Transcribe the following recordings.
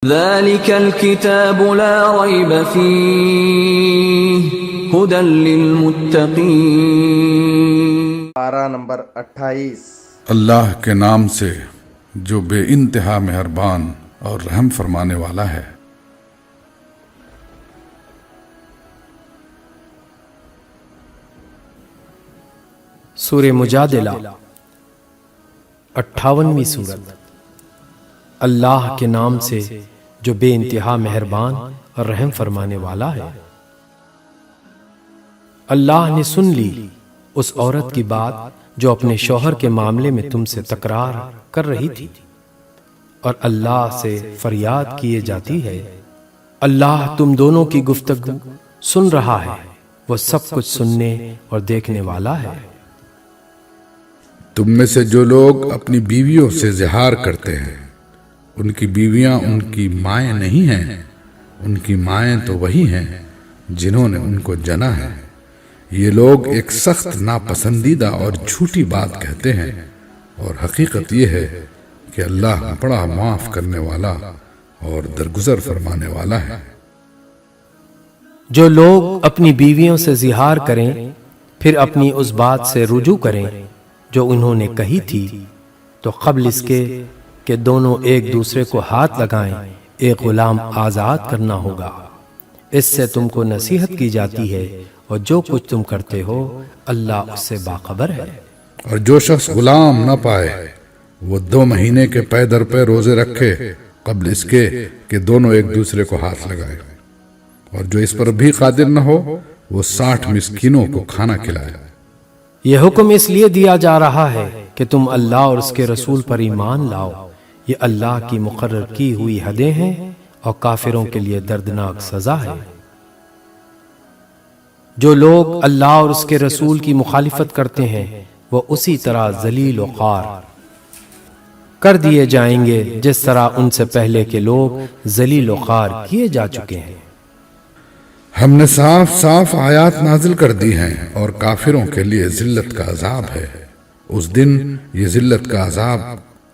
ذلك الكتاب لا ريب فيه هدى للمتقين۔ پارہ نمبر 28۔ اللہ کے نام سے جو بے انتہا مہربان اور رحم فرمانے والا ہے۔ سورہ مجادلہ 58ویں سورت۔ اللہ کے نام سے جو بے انتہا مہربان اور رحم فرمانے والا ہے۔ اللہ نے سن لی اس عورت کی بات جو اپنے شوہر کے معاملے میں تم سے تکرار کر رہی تھی اور اللہ سے فریاد کیے جاتی ہے۔ اللہ تم دونوں کی گفتگو سن رہا ہے، وہ سب کچھ سننے اور دیکھنے والا ہے۔ تم میں سے جو لوگ اپنی بیویوں سے زہار کرتے ہیں، ان کی بیویاں ان کی مائیں نہیں ہیں، ان کی مائیں تو وہی ہیں جنہوں نے ان کو جنا ہے۔ یہ لوگ ایک سخت ناپسندیدہ اور جھوٹی بات کہتے ہیں، اور حقیقت یہ ہے کہ اللہ بڑا معاف کرنے والا اور درگزر فرمانے والا ہے۔ جو لوگ اپنی بیویوں سے زہار کریں پھر اپنی اس بات سے رجوع کریں جو انہوں نے کہی تھی، تو قبل اس کے کہ دونوں ایک دوسرے کو ہاتھ لگائیں ایک غلام آزاد کرنا ہوگا۔ اس سے تم کو نصیحت کی جاتی ہے، اور جو کچھ تم کرتے ہو اللہ اس سے باخبر ہے۔ اور جو شخص غلام نہ پائے وہ 2 مہینے کے پے در پے روزے رکھے قبل اس کے کہ دونوں ایک دوسرے کو ہاتھ لگائے، اور جو اس پر بھی قادر نہ ہو وہ 60 مسکینوں کو کھانا کھلائے۔ یہ حکم اس لیے دیا جا رہا ہے کہ تم اللہ اور اس کے رسول پر ایمان لاؤ۔ یہ اللہ کی مقرر کی ہوئی حدیں ہیں اور کافروں کے لیے دردناک سزا ہے۔ جو لوگ اللہ اور اس کے رسول کی مخالفت کرتے ہیں وہ اسی طرح ذلیل و خوار کر دیے جائیں گے جس طرح ان سے پہلے کے لوگ ذلیل و خوار کیے جا چکے ہیں۔ ہم نے صاف صاف آیات نازل کر دی ہیں، اور کافروں کے لیے ذلت کا عذاب ہے۔ اس دن یہ ذلت کا عذاب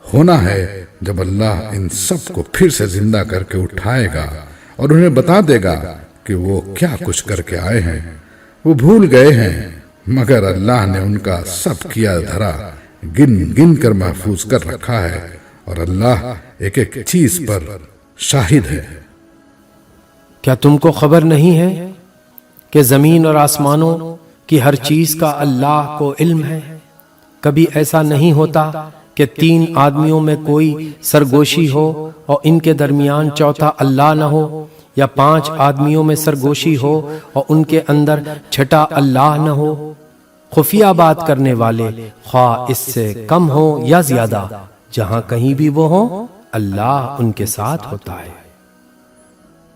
ہونا ہے جب اللہ ان سب کو پھر سے زندہ کر کے اٹھائے گا اور انہیں بتا دے گا کہ وہ کیا کچھ کر کے آئے ہیں۔ وہ بھول گئے ہیں، مگر اللہ نے ان کا سب کیا دھرا گن گن کر محفوظ کر رکھا ہے، اور اللہ ایک ایک چیز پر شاہد ہے۔ کیا تم کو خبر نہیں ہے کہ زمین اور آسمانوں کی ہر چیز کا اللہ کو علم ہے؟ کبھی ایسا نہیں ہوتا کہ 3 آدمیوں میں کوئی سرگوشی ہو اور ان کے درمیان چوتھا اللہ نہ ہو، یا 5 آدمیوں میں سرگوشی ہو اور ان کے اندر چھٹا اللہ نہ ہو۔ خفیہ بات کرنے والے خواہ اس سے کم ہو یا زیادہ، جہاں کہیں بھی وہ ہوں اللہ ان کے ساتھ ہوتا ہے۔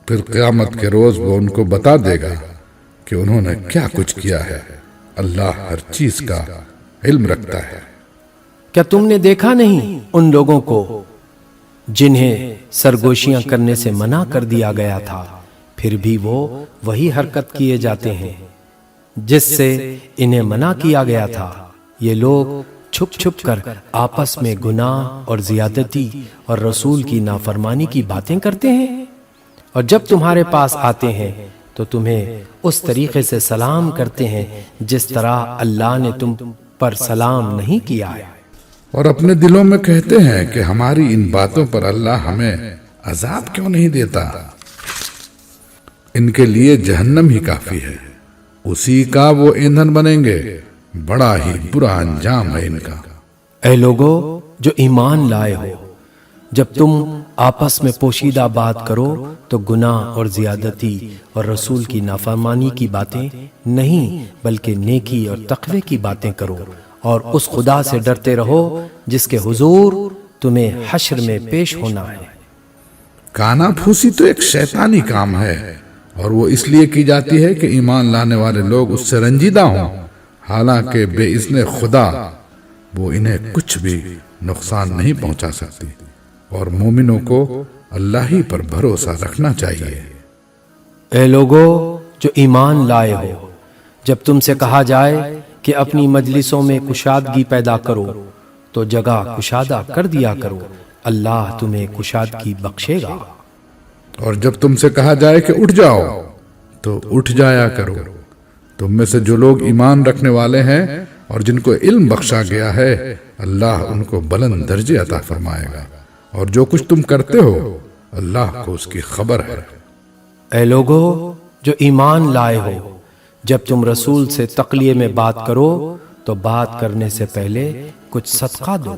پھر قیامت کے روز وہ ان کو بتا دے گا کہ انہوں نے کیا کچھ کیا ہے۔ اللہ ہر چیز کا علم رکھتا ہے۔ کیا تم نے دیکھا نہیں ان لوگوں کو جنہیں سرگوشیاں کرنے سے منع کر دیا گیا تھا، پھر بھی وہ وہی حرکت کیے جاتے ہیں جس سے انہیں منع کیا گیا تھا؟ یہ لوگ چھپ چھپ کر آپس میں گناہ اور زیادتی اور رسول کی نافرمانی کی باتیں کرتے ہیں، اور جب تمہارے پاس آتے ہیں تو تمہیں اس طریقے سے سلام کرتے ہیں جس طرح اللہ نے تم پر سلام نہیں کیا ہے۔ اور اپنے دلوں میں کہتے ہیں کہ ہماری ان باتوں پر اللہ ہمیں عذاب کیوں نہیں دیتا؟ ان کے لیے جہنم ہی کافی ہے، اسی کا وہ ایندھن بنیں گے، بڑا ہی برا انجام ہے ان کا۔ اے لوگو جو ایمان لائے ہو، جب تم آپس میں پوشیدہ بات کرو تو گناہ اور زیادتی اور رسول کی نافرمانی کی باتیں نہیں بلکہ نیکی اور تقوی کی باتیں کرو، اور اس خدا سے ڈرتے رہو جس کے حضور تمہیں حشر میں پیش ہونا ہے۔ کانا پھوسی تو ایک شیطانی کام ہے، اور وہ اس لیے کی جاتی ہے کہ ایمان لانے والے لوگ اس سے رنجیدہ ہوں، حالانکہ بے اذن خدا وہ انہیں کچھ بھی نقصان نہیں پہنچا سکتی، اور مومنوں کو اللہ ہی پر بھروسہ رکھنا چاہیے۔ اے لوگو جو ایمان لائے ہو، جب تم سے کہا جائے کہ اپنی مجلسوں میں کشادگی پیدا کرو تو جگہ کشادہ کر دیا کرو، اللہ تمہیں کشادگی بخشے گا۔ اور جب تم سے کہا جائے کہ اٹھ جاؤ تو اٹھ جایا کرو۔ تم میں سے جو لوگ ایمان رکھنے والے ہیں اور جن کو علم بخشا گیا ہے اللہ ان کو بلند درجے عطا فرمائے گا، اور جو کچھ تم کرتے ہو اللہ کو اس کی خبر ہے۔ اے لوگو جو ایمان لائے ہو، جب تم رسول سے تقلیے میں بات کرو تو بات کرنے سے پہلے کچھ صدقہ دو،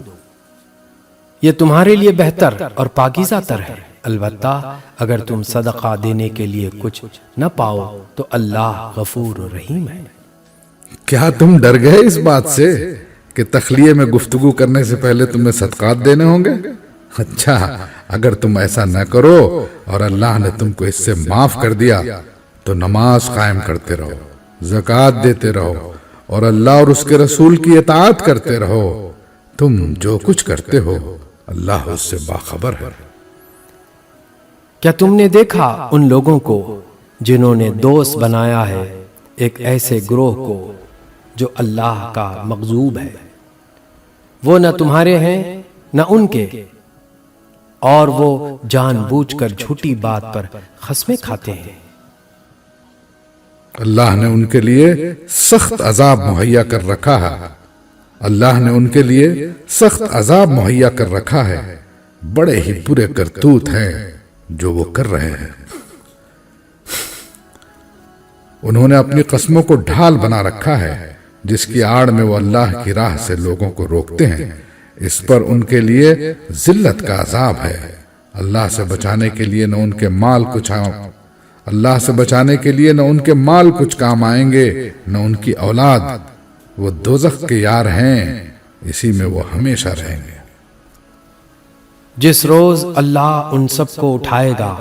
یہ تمہارے لیے بہتر اور پاکیزہ تر ہے۔ البتہ اگر تم صدقہ دینے کے لیے کچھ نہ پاؤ تو اللہ غفور و رحیم ہے۔ کیا تم ڈر گئے اس بات سے کہ تخلیے میں گفتگو کرنے سے پہلے تمہیں صدقات دینے ہوں گے؟ اچھا، اگر تم ایسا نہ کرو اور اللہ نے تم کو اس سے معاف کر دیا تو نماز قائم کرتے رہو، زکوٰۃ دیتے رہو اور اللہ اور اس کے رسول کی اطاعت کرتے رہو۔ تم جو کچھ کرتے ہو اللہ اس سے باخبر ہے۔ کیا تم نے دیکھا ان لوگوں کو جنہوں نے دوست بنایا ہے ایک ایسے گروہ کو جو اللہ کا مغضوب ہے؟ وہ نہ تمہارے ہیں نہ ان کے، اور وہ جان بوجھ کر جھوٹی بات پر قسمیں کھاتے ہیں۔ اللہ نے ان کے لیے سخت عذاب مہیا کر رکھا ہے، اللہ نے ان کے لیے سخت عذاب مہیا کر رکھا ہے، بڑے ہی برے کرتوت ہیں جو وہ کر رہے ہیں۔ انہوں نے اپنی قسموں کو ڈھال بنا رکھا ہے جس کی آڑ میں وہ اللہ کی راہ سے لوگوں کو روکتے ہیں، اس پر ان کے لیے ذلت کا عذاب ہے۔ اللہ سے بچانے کے لیے نہ ان کے مال کچھ کام آئیں گے نہ ان کی اولاد، وہ دوزخ کے یار ہیں، اسی میں وہ ہمیشہ رہیں گے۔ جس روز اللہ ان سب کو اٹھائے گا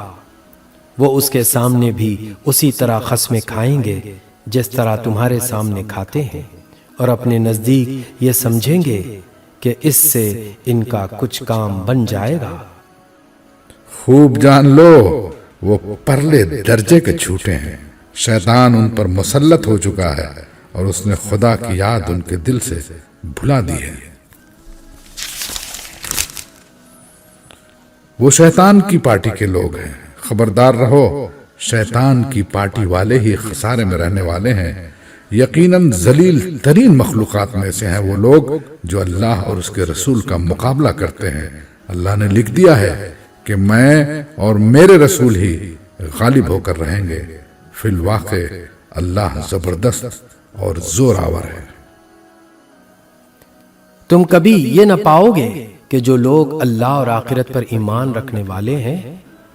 وہ اس کے سامنے بھی اسی طرح قسمیں کھائیں گے جس طرح تمہارے سامنے کھاتے ہیں، اور اپنے نزدیک یہ سمجھیں گے کہ اس سے ان کا کچھ کام بن جائے گا۔ خوب جان لو وہ پرلے درجے کے جھوٹے ہیں، شیطان ان پر مسلط ہو چکا ہے اور اس نے خدا کی یاد ان کے دل سے بھلا دی ہے۔ وہ شیطان کی پارٹی کے لوگ ہیں، خبردار رہو، شیطان کی پارٹی والے ہی خسارے میں رہنے والے ہیں۔ یقیناً ذلیل ترین مخلوقات میں سے ہیں وہ لوگ جو اللہ اور اس کے رسول کا مقابلہ کرتے ہیں۔ اللہ نے لکھ دیا ہے کہ میں اور میرے رسول ہی غالب ہو کر رہیں گے، فی الواقع اللہ زبردست اور زور آور ہے۔ تم کبھی یہ نہ پاؤ گے کہ جو لوگ اللہ اور آخرت پر ایمان رکھنے والے ہیں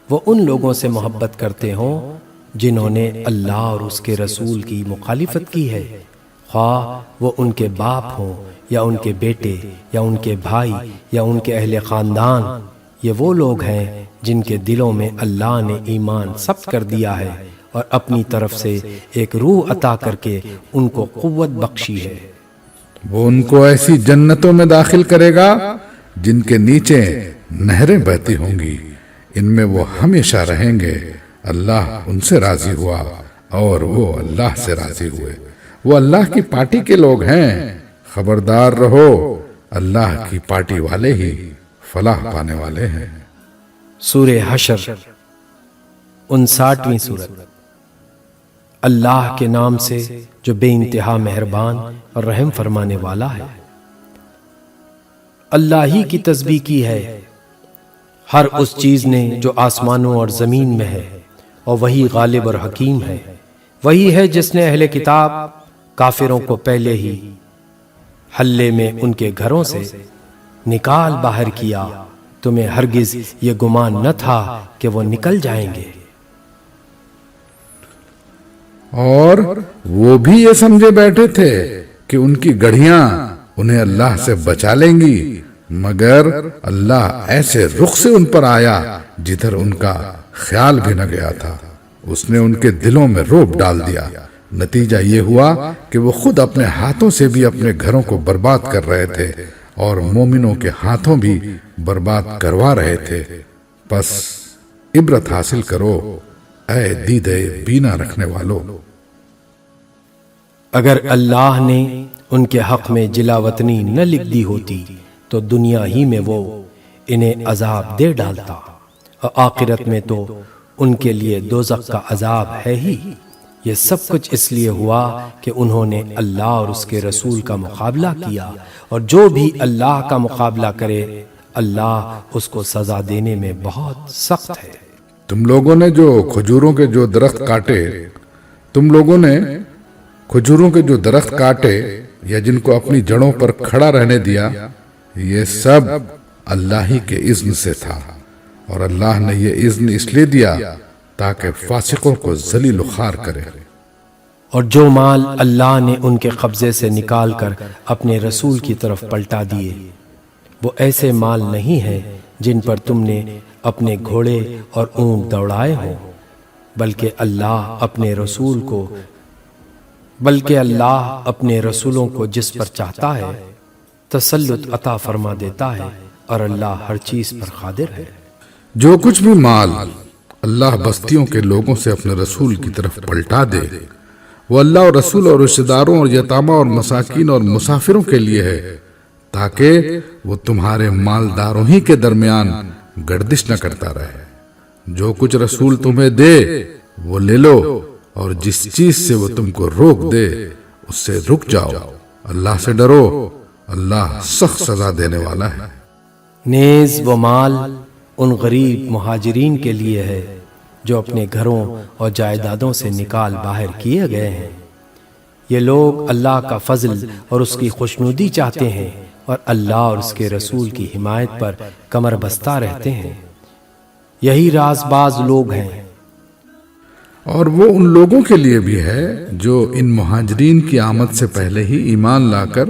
وہ ان لوگوں سے محبت کرتے ہوں جنہوں نے اللہ اور اس کے رسول کی مخالفت کی ہے، خواہ وہ ان کے باپ ہوں یا ان کے بیٹے یا ان کے بھائی یا ان کے اہل خاندان۔ یہ وہ لوگ ہیں جن کے دلوں میں اللہ نے ایمان ثبت کر دیا ہے اور اپنی طرف سے ایک روح عطا کر کے ان کو قوت بخشی ہے۔ وہ ان کو ایسی جنتوں میں داخل کرے گا جن کے نیچے نہریں بہتی ہوں گی، ان میں وہ ہمیشہ رہیں گے۔ اللہ ان سے راضی ہوا اور وہ اللہ سے راضی ہوئے۔ وہ اللہ کی پارٹی کے لوگ ہیں، خبردار رہو، اللہ کی پارٹی والے ہی فلاح پانے والے ہیں۔ سورہ حشر 59ویں سورت۔ اللہ کے نام سے جو بے انتہا مہربان اور رحم فرمانے والا ہے۔ اللہ ہی کی تسبیح کی ہے ہر اس چیز نے جو آسمانوں اور زمین میں ہے، اور وہی غالب اور حکیم ہے۔ وہی ہے جس نے اہل کتاب کافروں کو پہلے ہی حلے میں ان کے گھروں سے نکال باہر کیا، تمہیں ہرگز یہ گمان نہ تھا کہ وہ نکل جائیں گے۔ اور وہ بھی یہ سمجھے بیٹھے تھے کہ ان کی گڑھیاں انہیں اللہ سے بچا لیں گی، مگر اللہ ایسے رخ سے ان پر آیا جدھر ان کا خیال بھی نہ گیا تھا، اس نے ان کے دلوں میں رعب ڈال دیا۔ نتیجہ یہ ہوا کہ وہ خود اپنے ہاتھوں سے بھی اپنے گھروں کو برباد کر رہے تھے اور مومنوں کے ہاتھوں بھی برباد کروا رہے تھے۔ پس عبرت حاصل کرو اے دیدے بینا رکھنے والو۔ اگر اللہ نے ان کے حق میں جلا وطنی نہ لکھ دی ہوتی تو دنیا ہی میں وہ انہیں عذاب دے ڈالتا، اور آخرت میں تو ان کے لیے دوزخ کا عذاب ہے ہی۔ یہ سب کچھ اس لیے ہوا کہ انہوں نے اللہ اور اس کے رسول کا مقابلہ کیا، اور جو بھی اللہ کا مقابلہ کرے اللہ اس کو سزا دینے میں بہت سخت ہے۔ تم لوگوں نے جو کھجوروں کے جو درخت کاٹے یا جن کو اپنی جڑوں پر کھڑا رہنے دیا، یہ سب اللہ ہی کے اذن سے تھا، اور اللہ نے یہ اذن اس لیے دیا تاکہ فاسقوں کو ذلیل و خوار کرے۔ اور جو مال اللہ نے ان کے قبضے سے نکال کر اپنے رسول کی طرف پلٹا دیے، وہ ایسے مال نہیں ہیں جن پر تم نے اپنے گھوڑے اور اونٹ دوڑائے ہوں، بلکہ اللہ اپنے رسولوں کو جس پر چاہتا ہے تسلط عطا فرما دیتا ہے، اور اللہ ہر چیز پر قادر ہے۔ جو کچھ بھی مال اللہ بستیوں کے لوگوں سے اپنے رسول کی طرف پلٹا دے، وہ اللہ اور رسول اور رشتہ داروں اور یتامہ اور مساکین اور مسافروں کے لیے ہے، تاکہ وہ تمہارے مالداروں ہی کے درمیان گردش نہ کرتا رہے۔ جو کچھ رسول تمہیں دے وہ لے لو، اور جس چیز سے وہ تم کو روک دے اس سے رک جاؤ۔ اللہ سے ڈرو، اللہ سخت سزا دینے والا ہے۔ نیز وہ مال ان غریب مہاجرین کے لیے ہے جو اپنے گھروں اور جائیدادوں سے نکال باہر کیے گئے ہیں۔ یہ لوگ اللہ کا فضل اور اس کی خوشنودی چاہتے ہیں، اور اللہ اور اس کے رسول کی حمایت پر کمر بستہ رہتے ہیں۔ یہی راز باز لوگ ہیں۔ اور وہ ان لوگوں کے لیے بھی ہے جو ان مہاجرین کی آمد سے پہلے ہی ایمان لا کر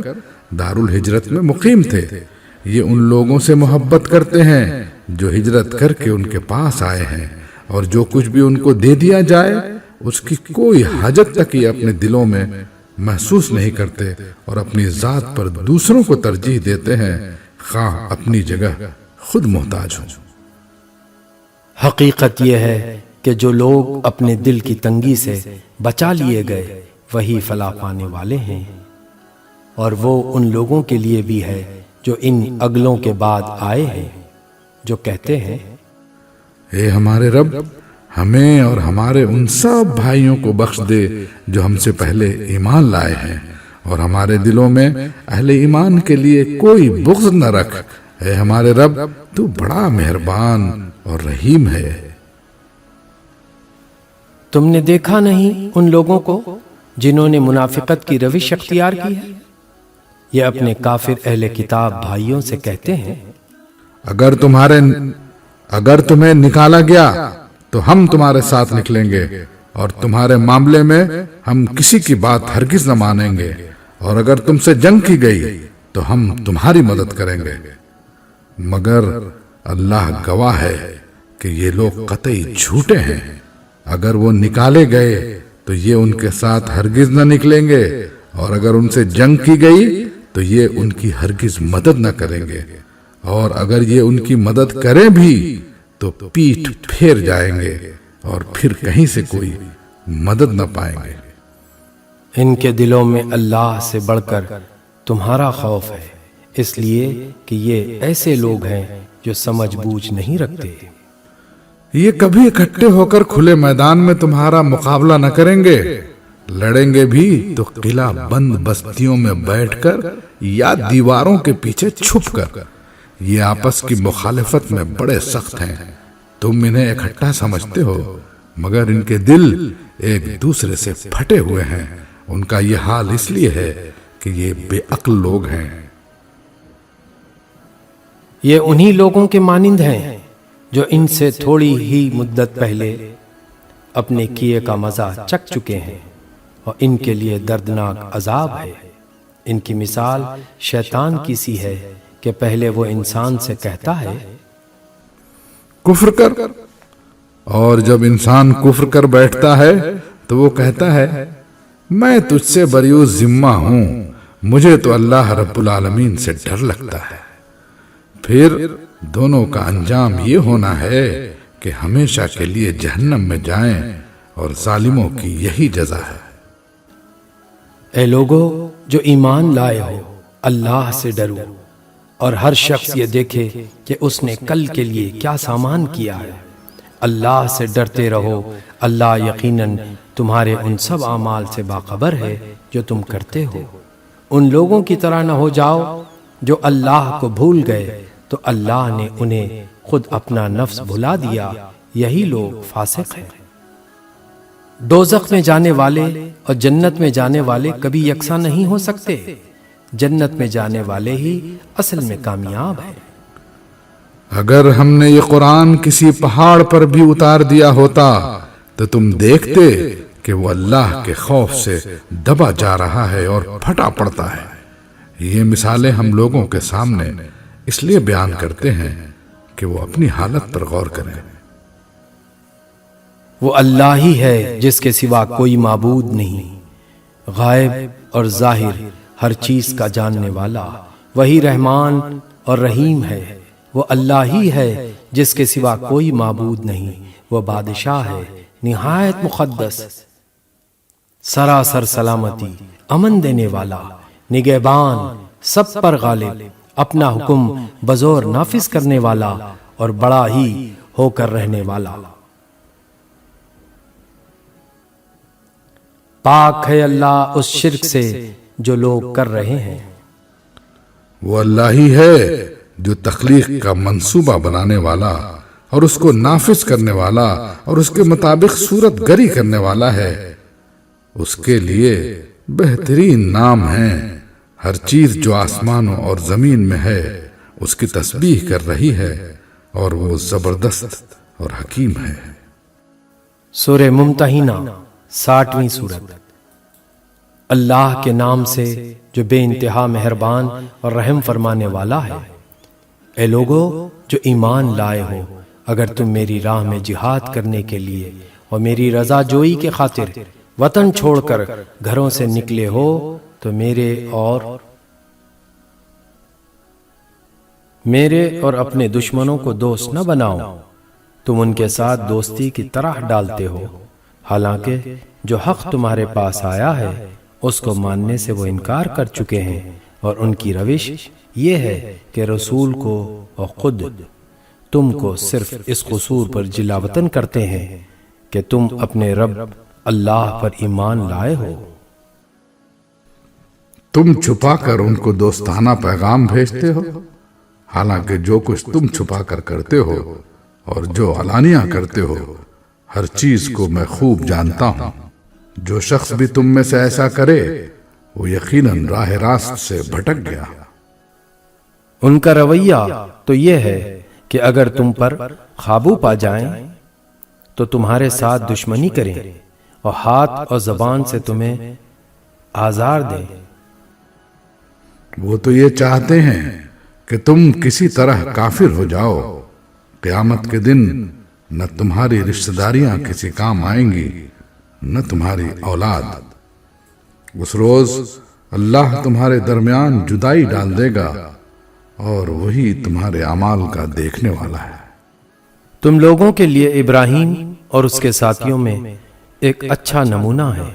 دارالہجرت میں مقیم تھے۔ یہ ان لوگوں سے محبت کرتے ہیں جو ہجرت کر کے ان کے پاس آئے ہیں، اور جو کچھ بھی ان کو دے دیا جائے اس کی کوئی حاجت تک یہ اپنے دلوں میں محسوس نہیں کرتے، اور اپنی ذات پر دوسروں کو ترجیح دیتے ہیں، خواہ اپنی جگہ خود محتاج ہوں۔ حقیقت یہ ہے کہ جو لوگ اپنے دل کی تنگی سے بچا لیے گئے وہی فلاح پانے والے ہیں، اور وہ ان لوگوں کے لیے بھی ہے جو ان اگلوں کے بعد آئے ہیں، جو کہتے ہیں، اے ہمارے رب، ہمیں اور ہمارے ان سب بھائیوں کو بخش دے جو ہم سے پہلے ایمان لائے ہیں، اور ہمارے دلوں میں اہل ایمان کے لیے کوئی بغض نہ رکھ۔ اے ہمارے رب، تو بڑا مہربان اور رحیم ہے۔ تم نے دیکھا نہیں ان لوگوں کو جنہوں نے منافقت کی روش اختیار کی ہے؟ یہ اپنے کافر اہل کتاب بھائیوں سے کہتے ہیں، اگر تمہیں نکالا گیا تو ہم تمہارے ساتھ نکلیں گے، اور تمہارے معاملے میں ہم کسی کی بات ہرگز نہ مانیں گے، اور اگر تم سے جنگ کی گئی تو ہم تمہاری مدد کریں گے۔ مگر اللہ گواہ ہے کہ یہ لوگ قطعی جھوٹے ہیں۔ اگر وہ نکالے گئے تو یہ ان کے ساتھ ہرگز نہ نکلیں گے، اور اگر ان سے جنگ کی گئی تو یہ ان کی ہرگز مدد نہ کریں گے، اور اگر یہ ان کی مدد کریں بھی تو پیٹھ پھیر جائیں گے، اور پھر کہیں سے کوئی مدد نہ پائیں گے۔ ان کے دلوں میں اللہ سے بڑھ کر تمہارا خوف ہے، اس لیے کہ یہ ایسے لوگ ہیں جو سمجھ بوجھ نہیں رکھتے۔ یہ کبھی اکٹھے ہو کر کھلے میدان میں تمہارا مقابلہ نہ کریں گے، لڑیں گے بھی تو قلعہ بند بستیوں میں بیٹھ کر یا دیواروں کے پیچھے چھپ کر۔ یہ آپس کی مخالفت میں بڑے سخت ہیں، تم انہیں اکٹھا سمجھتے ہو، مگر ان کے دل ایک دوسرے سے پھٹے ہوئے ہیں۔ ان کا یہ حال اس لیے ہے کہ یہ بے عقل لوگ ہیں۔ یہ انہی لوگوں کے مانند ہیں جو ان سے تھوڑی ہی مدت پہلے اپنے کیے کا مزہ چکھ چکے ہیں، اور ان کے لیے دردناک عذاب ہے۔ ان کی مثال شیطان کی سی ہے کہ پہلے وہ انسان سے کہتا ہے، کفر کر، اور جب انسان کفر کر بیٹھتا ہے تو وہ کہتا ہے، میں تجھ سے بریء ذمہ ہوں، مجھے تو اللہ رب العالمین سے ڈر لگتا ہے۔ پھر دونوں کا انجام یہ ہونا ہے کہ ہمیشہ کے لیے جہنم میں جائیں، اور ظالموں کی یہی جزا ہے۔ اے لوگو جو ایمان لائے ہو، اللہ سے ڈرو، اور ہر شخص یہ دیکھے کہ اس نے کل کے لیے کیا سامان کیا ہے۔ اللہ سے ڈرتے رہو، اللہ یقیناً تمہارے ان سب اعمال سے باخبر ہے جو تم کرتے ہو۔ ان لوگوں کی طرح نہ ہو جاؤ جو اللہ کو بھول گئے تو اللہ نے انہیں خود اپنا نفس بھلا دیا، یہی لوگ فاسق ہیں۔ دوزخ میں جانے والے اور جنت میں جانے والے کبھی یکساں نہیں ہو سکتے، جنت میں جانے والے ہی اصل میں کامیاب ہیں۔ اگر ہم نے یہ قرآن کسی پہاڑ پر بھی اتار دیا ہوتا تو تم دیکھتے کہ وہ اللہ کے خوف سے دبا جا رہا ہے اور پھٹا پڑتا ہے۔ یہ مثالیں ہم لوگوں کے سامنے اس لیے بیان کرتے ہیں کہ وہ اپنی حالت پر غور کریں۔ وہ اللہ ہی ہے جس کے سوا کوئی معبود نہیں، غائب اور ظاہر ہر چیز کا جاننے والا، وہی رحمان اور رحیم ہے۔ وہ اللہ ہی ہے جس کے سوا کوئی معبود نہیں، وہ بادشاہ ہے نہایت مقدس، سراسر سلامتی، امن دینے والا، نگہبان، سب پر غالب، اپنا حکم بزور نافذ کرنے والا اور بڑا ہی ہو کر رہنے والا۔ پاک ہے اللہ اس شرک سے جو لوگ کر رہے ہیں۔ وہ اللہ ہی ہے جو تخلیق کا منصوبہ بنانے والا اور اس کو نافذ کرنے والا اور اس کے مطابق صورت گری کرنے والا ہے۔ اس کے لیے بہترین نام ہیں۔ ہر چیز جو آسمانوں اور زمین میں ہے اس کی تسبیح کر رہی ہے اور وہ زبردست اور حکیم ہے۔ سورہ ممتحنہ 60ویں سورت۔ اللہ کے نام سے جو بے انتہا مہربان اور رحم فرمانے والا ہے۔ اے لوگو جو ایمان لائے ہو، اگر تم میری راہ میں جہاد کرنے کے لیے اور میری رضا جوئی کے خاطر وطن چھوڑ کر گھروں سے نکلے ہو تو میرے اور اپنے دشمنوں کو دوست نہ بناؤ۔ تم ان کے ساتھ دوستی کی طرح ڈالتے ہو، حالانکہ جو حق تمہارے پاس آیا ہے اس کو ماننے سے وہ انکار کر چکے ہیں، اور ان کی روش یہ ہے کہ رسول کو اور خود تم کو صرف اس قصور پر جلا وطن کرتے ہیں کہ تم اپنے رب اللہ پر ایمان لائے ہو۔ تم چھپا کر ان کو دوستانہ پیغام بھیجتے ہو، حالانکہ جو کچھ تم چھپا کر کرتے ہو اور جو علانیہ کرتے ہو ہر چیز کو میں خوب جانتا ہوں۔ جو شخص بھی تم میں سے ایسا کرے وہ یقیناً راہ راست سے بھٹک گیا۔ ان کا رویہ تو یہ ہے کہ اگر تم پر قابو پا جائیں تو تمہارے ساتھ دشمنی کریں اور ہاتھ اور زبان سے تمہیں آزار دیں۔ وہ تو یہ چاہتے ہیں کہ تم کسی طرح کافر ہو جاؤ۔ قیامت کے دن نہ تمہاری رشتہ داریاں کسی کام آئیں گی نہ تمہاری اولاد۔ اس روز اللہ تمہارے درمیان جدائی ڈال دے گا اور وہی تمہارے اعمال کا دیکھنے والا ہے۔ تم لوگوں کے لیے ابراہیم اور اس کے ساتھیوں میں ایک اچھا نمونہ ہے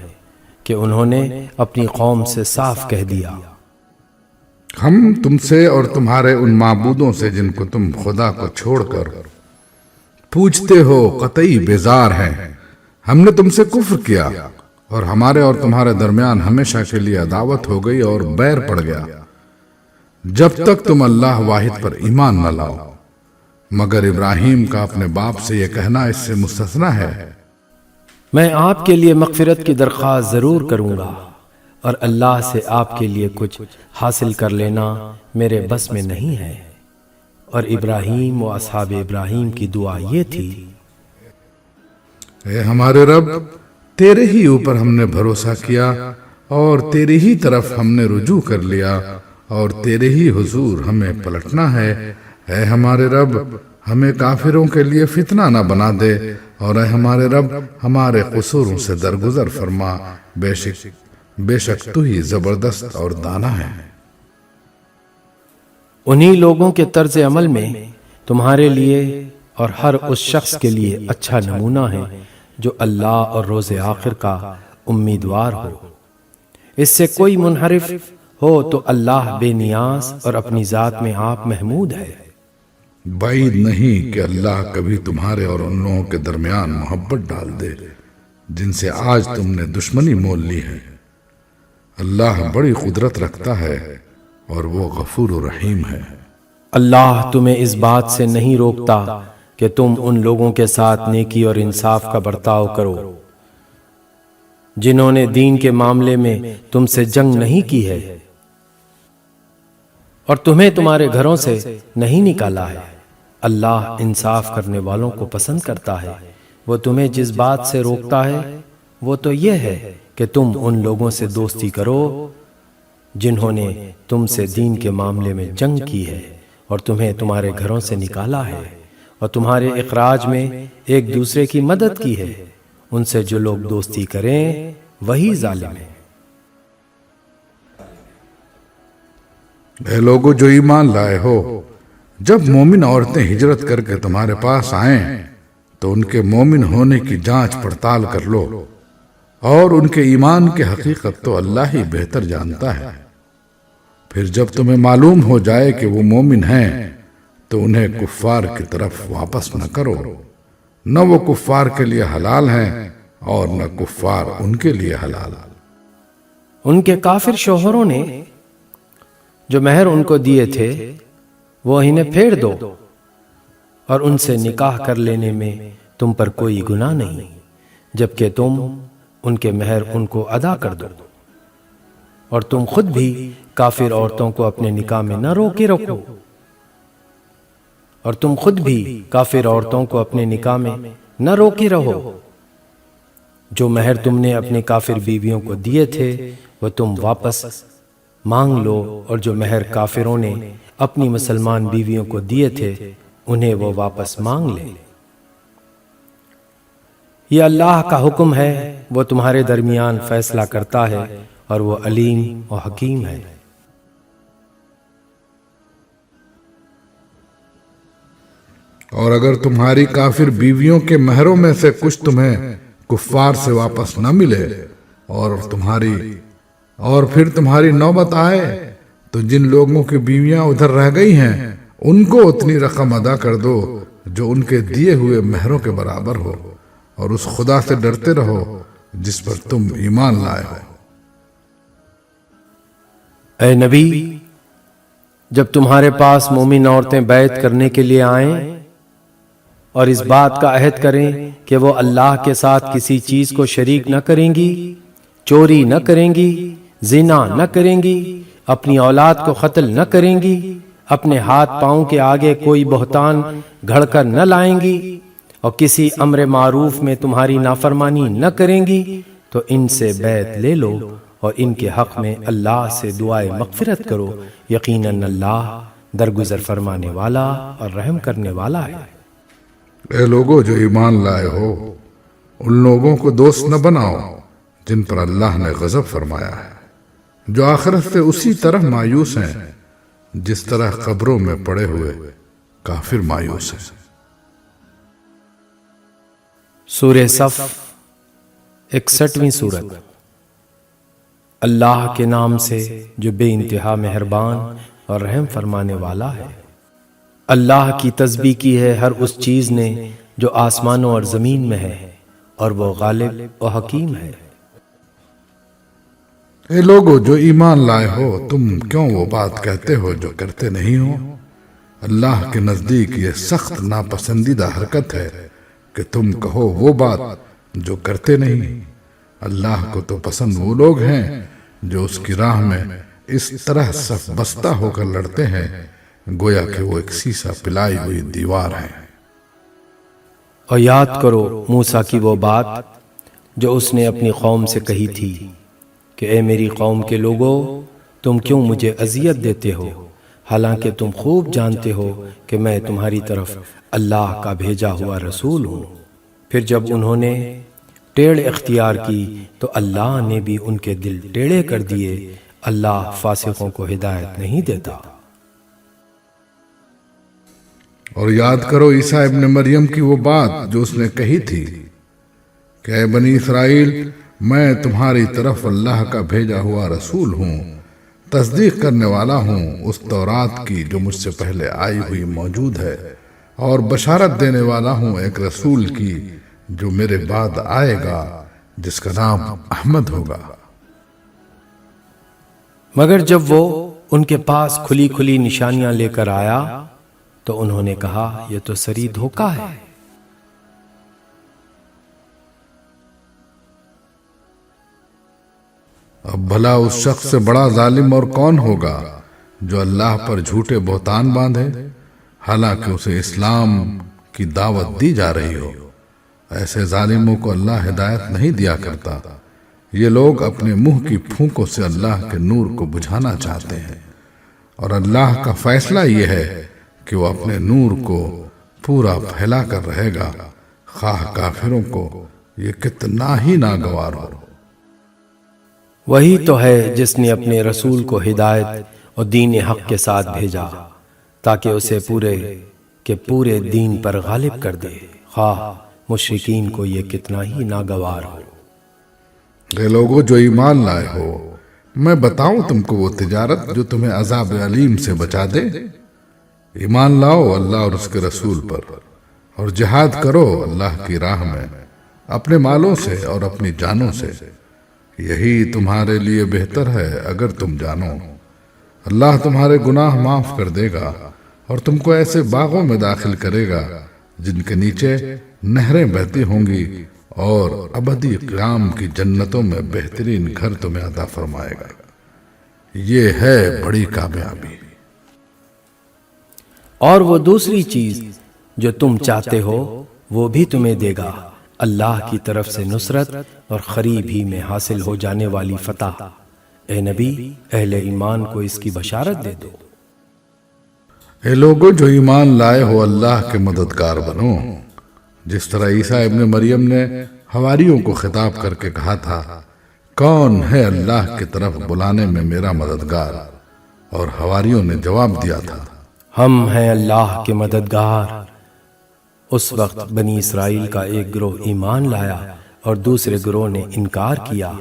کہ انہوں نے اپنی قوم سے صاف کہہ دیا، ہم تم سے اور تمہارے ان معبودوں سے جن کو تم خدا کو چھوڑ کر پوجتے ہو قطعی بیزار ہیں۔ ہم نے تم سے کفر کیا اور ہمارے اور تمہارے درمیان ہمیشہ کے لیے عداوت ہو گئی اور بیر پڑ گیا جب تک تم اللہ واحد پر ایمان نہ لاؤ، مگر ابراہیم کا اپنے باپ سے یہ کہنا اس سے مستثنا ہے، میں آپ کے لیے مغفرت کی درخواست ضرور کروں گا، اور اللہ سے آپ کے لیے کچھ حاصل کر لینا میرے بس میں نہیں ہے۔ اور ابراہیم و اصحاب ابراہیم کی دعا یہ تھی، اے ہمارے رب، تیرے ہی اوپر ہم نے بھروسہ کیا اور تیری ہی طرف ہم نے رجوع کر لیا اور تیرے ہی حضور ہمیں پلٹنا ہے۔ اے ہمارے رب، ہمیں کافروں کے لیے فتنہ نہ بنا دے، اور اے ہمارے رب ہمارے قصوروں سے درگزر فرما، بے شک تو ہی زبردست اور دانا ہے۔ انہی لوگوں کے طرز عمل میں تمہارے لیے اور ہر اس شخص کے لیے اچھا نمونہ ہے جو اللہ اور روز آخر کا امیدوار ہو۔ اس سے کوئی منحرف ہو تو اللہ بے نیاز اور اپنی ذات میں آپ محمود ہے۔ بعید نہیں کہ اللہ کبھی تمہارے اور ان لوگوں کے درمیان محبت ڈال دے جن سے آج تم نے دشمنی مول لی ہے۔ اللہ بڑی قدرت رکھتا ہے اور وہ غفور و رحیم ہے۔ اللہ تمہیں اس بات سے نہیں روکتا کہ تم ان لوگوں کے ساتھ نیکی اور انصاف کا برتاؤ کرو جنہوں نے دین کے معاملے میں تم سے جنگ نہیں کی ہے اور تمہیں تمہارے گھروں سے نہیں نکالا ہے۔ اللہ انصاف کرنے والوں کو پسند کرتا ہے۔ وہ تمہیں جس بات سے روکتا ہے وہ تو یہ ہے کہ تم ان لوگوں سے دوستی کرو جنہوں نے تم سے دین کے معاملے میں جنگ کی ہے اور تمہیں تمہارے گھروں سے نکالا ہے اور تمہارے اخراج میں ایک دوسرے کی مدد کی ہے۔ ان سے جو لوگ دوستی کریں وہی ظالم ہے۔ اے لوگو جو ایمان لائے ہو، جب مومن عورتیں ہجرت کر کے تمہارے پاس آئیں تو ان کے مومن ہونے کی جانچ پڑتال کر لو، اور ان کے ایمان کی حقیقت تو اللہ ہی بہتر جانتا ہے۔ پھر جب تمہیں معلوم ہو جائے کہ وہ مومن ہیں تو انہیں کفار کی طرف واپس نہ کرو، نہ وہ کفار کے لیے حلال ہیں اور نہ کفار ان کے لیے حلال۔ ان کے کافر شوہروں نے جو مہر ان کو دیے تھے وہ انہیں پھیر دو اور ان سے نکاح کر لینے میں تم پر کوئی گناہ نہیں، جبکہ تم ان کے مہر ان کو ادا کر دو، اور تم خود بھی کافر عورتوں کو اپنے نکاح میں نہ روکے رکھو، اور تم خود بھی کافر عورتوں کو اپنے نکاح میں نہ روکے رہو۔ جو مہر تم نے اپنے کافر بیویوں کو دیے تھے وہ تم واپس مانگ لو، اور جو مہر کافروں نے اپنی مسلمان بیویوں کو دیے تھے انہیں وہ واپس مانگ لے۔ یہ اللہ کا حکم ہے، وہ تمہارے درمیان فیصلہ کرتا ہے اور وہ علیم و حکیم ہے۔ اور اگر تمہاری کافر بیویوں کے مہروں میں سے کچھ تمہیں کفار سے واپس نہ ملے اور پھر تمہاری نوبت آئے تو جن لوگوں کی بیویاں ادھر رہ گئی ہیں ان کو اتنی رقم ادا کر دو جو ان کے دیے ہوئے مہروں کے برابر ہو، اور اس خدا سے ڈرتے رہو جس پر تم ایمان لائے ہو۔ اے نبی، جب تمہارے پاس مومن عورتیں بیعت کرنے کے لیے آئیں اور اس بات کا عہد کریں کہ وہ اللہ کے ساتھ کسی چیز کو شریک نہ کریں گی، چوری نہ کریں گی، زنا نہ کریں گی، اپنی اولاد کو قتل نہ کریں گی، اپنے ہاتھ پاؤں کے آگے کوئی بہتان گھڑ کر نہ لائیں گی، اور کسی امر معروف میں تمہاری نافرمانی نہ کریں گی، تو ان سے بیعت لے لو اور ان کے حق میں اللہ سے دعائے مغفرت کرو، یقیناً اللہ درگزر فرمانے والا اور رحم کرنے والا ہے۔ اے لوگو جو ایمان لائے ہو، ان لوگوں کو دوست نہ بناؤ جن پر اللہ نے غضب فرمایا ہے، جو آخرت سے اسی طرح مایوس ہیں جس طرح قبروں میں پڑے ہوئے کافر مایوس ہیں۔ سورہ صف 61ویں سورت۔ اللہ کے نام سے جو بے انتہا مہربان اور رحم فرمانے والا ہے۔ اللہ کی تسبیح کی ہے ہر اس چیز نے جو آسمانوں اور زمین میں ہے، اور وہ غالب و حکیم ہے۔ اے لوگو جو ایمان لائے ہو، تم کیوں وہ بات کہتے ہو جو کرتے نہیں ہو؟ اللہ کے نزدیک یہ سخت ناپسندیدہ حرکت ہے کہ تم کہو وہ بات جو کرتے نہیں۔ اللہ کو تو پسند وہ لوگ ہیں جو اس کی راہ میں اس طرح صف بستہ ہو کر لڑتے ہیں گویا کہ وہ ایک سیسا پلائی ہوئی دیوار ہے۔ اور یاد کرو موسیٰ کی وہ بات جو اس نے اپنی قوم سے کہی تھی کہ اے میری قوم کے لوگو، تم کیوں مجھے اذیت دیتے ہو، حالانکہ تم خوب جانتے ہو کہ میں تمہاری طرف اللہ کا بھیجا ہوا رسول ہوں۔ پھر جب انہوں نے ٹیڑھ اختیار کی تو اللہ نے بھی ان کے دل ٹیڑھے کر دیے۔ اللہ فاسقوں کو ہدایت نہیں دیتا۔ اور یاد کرو عیسیٰ ابن مریم کی وہ بات جو اس نے کہی تھی کہ اے بنی اسرائیل، میں تمہاری طرف اللہ کا بھیجا ہوا رسول ہوں، تصدیق کرنے والا ہوں اس تورات کی جو مجھ سے پہلے آئی ہوئی موجود ہے، اور بشارت دینے والا ہوں ایک رسول کی جو میرے بعد آئے گا جس کا نام احمد ہوگا۔ مگر جب وہ ان کے پاس کھلی کھلی نشانیاں لے کر آیا تو انہوں نے کہا یہ تو سری دھوکہ ہے۔ اب بھلا اس شخص سے بڑا ظالم اور کون ہوگا جو اللہ پر جھوٹے بہتان باندھے حالانکہ اسے اسلام کی دعوت دی جا رہی ہو۔ ایسے ظالموں کو اللہ ہدایت نہیں دیا کرتا۔ یہ لوگ اپنے منہ کی پھونکوں سے اللہ کے نور کو بجھانا چاہتے ہیں، اور اللہ کا فیصلہ یہ ہے کہ وہ اپنے نور کو پورا پھیلا کر رہے گا، خواہ کافروں کو یہ کتنا ہی ناگوار ہو۔ وہی تو ہے جس نے اپنے رسول کو ہدایت اور دین حق کے ساتھ بھیجا تاکہ اسے پورے دین پر غالب کر دے، خواہ مشرکین کو یہ کتنا ہی ناگوار ہو۔ اے لوگوں جو ایمان لائے ہو، میں بتاؤں تم کو وہ تجارت جو تمہیں عذاب علیم سے بچا دے؟ ایمان لاؤ اللہ اور اس کے رسول پر، اور جہاد کرو اللہ کی راہ میں اپنے مالوں سے اور اپنی جانوں سے، یہی تمہارے لیے بہتر ہے اگر تم جانو۔ اللہ تمہارے گناہ معاف کر دے گا اور تم کو ایسے باغوں میں داخل کرے گا جن کے نیچے نہریں بہتی ہوں گی، اور ابدی قیام کی جنتوں میں بہترین گھر تمہیں عطا فرمائے گا۔ یہ ہے بڑی کامیابی۔ اور وہ دوسری چیز جو تم چاہتے ہو وہ بھی تمہیں دے گا، اللہ کی طرف سے نصرت اور قریب ہی میں حاصل ہو جانے والی فتح۔ اے نبی، اہل ایمان کو اس کی بشارت دے دو۔ اے لوگوں جو ایمان لائے ہو اللہ کے مددگار بنو، جس طرح عیسیٰ ابن مریم نے حواریوں کو خطاب کر کے کہا تھا، کون ہے اللہ کی طرف بلانے میں میرا مددگار؟ اور حواریوں نے جواب دیا تھا، ہم ہیں اللہ کے مددگار۔ اس وقت بنی اسرائیل کا ایک گروہ ایمان لایا اور دوسرے گروہ نے انکار کیا،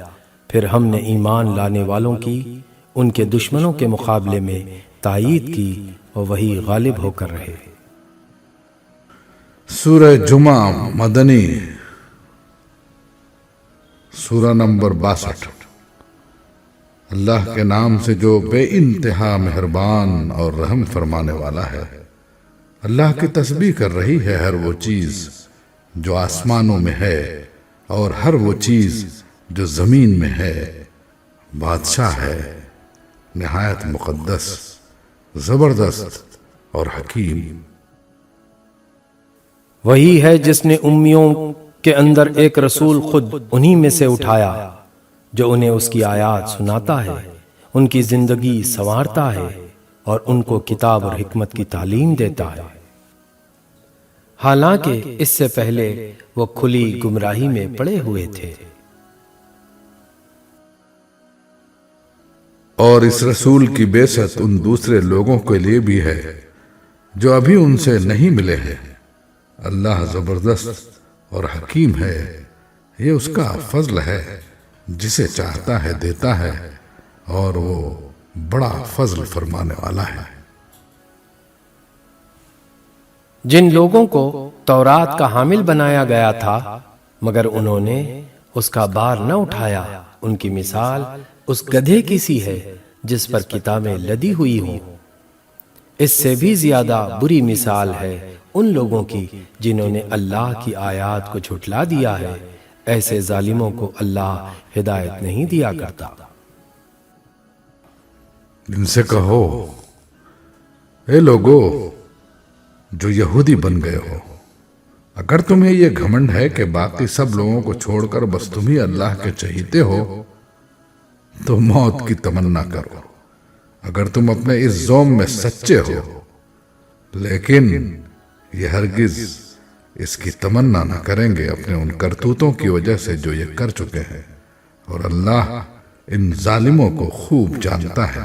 پھر ہم نے ایمان لانے والوں کی ان کے دشمنوں کے مقابلے میں تائید کی اور وہی غالب ہو کر رہے۔ سورہ جمعہ مدنی، سورہ نمبر 62۔ اللہ کے نام سے جو بے انتہا مہربان اور رحم فرمانے والا ہے۔ اللہ کی تسبیح کر رہی ہے ہر وہ چیز جو آسمانوں میں ہے اور ہر وہ چیز جو زمین میں ہے۔ بادشاہ ہے، نہایت مقدس، زبردست اور حکیم۔ وہی ہے جس نے امیوں کے اندر ایک رسول خود انہی میں سے اٹھایا جو انہیں اس کی آیات سناتا ہے، ان کی زندگی سنوارتا ہے اور ان کو کتاب اور حکمت کی تعلیم دیتا ہے، حالانکہ اس سے پہلے وہ کھلی گمراہی میں پڑے ہوئے تھے۔ اور اس رسول کی بعثت ان دوسرے لوگوں کے لیے بھی ہے جو ابھی ان سے نہیں ملے ہیں۔ اللہ زبردست اور حکیم ہے، یہ اس کا فضل ہے، جسے چاہتا ہے دیتا ہے، اور وہ بڑا فضل فرمانے والا ہے۔ جن لوگوں کو تورات کا حامل بنایا گیا تھا مگر انہوں نے اس کا بار نہ اٹھایا، ان کی مثال اس گدھے کی سی ہے جس پر کتابیں لدی ہوئی ہوں۔ اس سے بھی زیادہ بری مثال ہے ان لوگوں کی جنہوں نے اللہ کی آیات کو جھٹلا دیا ہے۔ ایسے ظالموں کو اللہ ہدایت نہیں دیا کرتا۔ ان سے کہو، اے لوگو جو یہودی بن گئے ہو، اگر تمہیں یہ گھمنڈ ہے کہ باقی سب لوگوں کو چھوڑ کر بس تم ہی اللہ کے چہیتے ہو، تو موت کی تمنا کرو اگر تم اپنے اس زوم میں سچے ہو، لیکن یہ ہرگز اس کی تمنا نہ کریں گے اپنے ان کرتوتوں کی وجہ سے جو یہ کر چکے ہیں، اور اللہ ان ظالموں کو خوب جانتا ہے۔